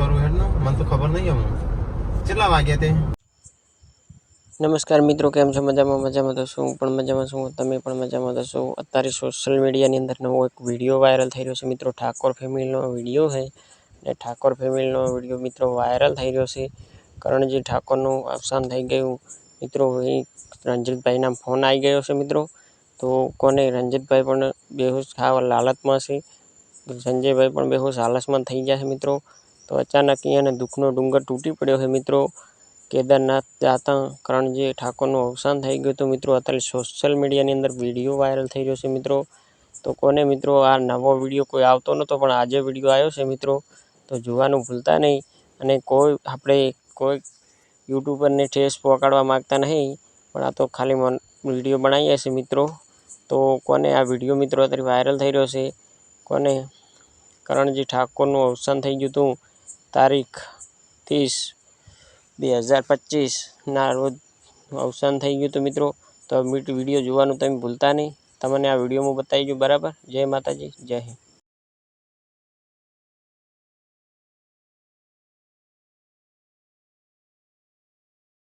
करूँ हेड ना मन तो खबर नहीं है हूँ चला वाग्या ते। नमस्कार मित्रों, केम छो? मजामां तो छुं पण मजामां छुं, तमे पण मजामां तो छो। अत्यारे सोशल मीडियानी अंदर नवो एक विडियो वायरल थई रह्यो छे मित्रों। ठाकोर फेमिलीनो विडियो है ने ठाकोर फेमिलीनो विडियो मित्रों वायरल थई रह्यो छे। करणजी ठाकोरनुं अवसान थई गयुं मित्रों। रंजीतभाईना फोन आई गयो छे मित्रों। तो कोने रंजीतभाई पण बेहोश थावा हालतमां छे, संजयभाई पण बेहोश हालतमां थई गया छे मित्रों। तो अचानक अहींयाने दुखनो डूंगर तूटी पड्यो छे मित्रों। केदारनाथ जाता करणजी ठाकोरनुं अवसान थई गयुं। तो मित्रों अत्यारे सोशल मीडियानी अंदर विडियो वायरल थई रह्यो छे मित्रों। तो कोने मित्रों आ नवो विडियो कोई आवतो नतो पण आजे विडियो आव्यो छे मित्रों। तो जोवानुं भूलता नहीं अने कोई आपणे कोई यूट्यूबर ने ठेस पहोंचाडवा मांगता नहीं पण आ तो खाली विडियो बनावीए छे मित्रों। तो कोने आ विडियो मित्रों अत्यारे वायरल थई रह्यो छे। कोने करणजी ठाकोरनुं अवसान थई गयुं हतुं तारीख 30/2025 ना रोज अवसान थई गयुं हतुं मित्रों। तो विडियो जोवानुं तमे भूलता नहीं। तमने आ विडियो में बताई गयुं बराबर। जय माताजी, जय हिंद।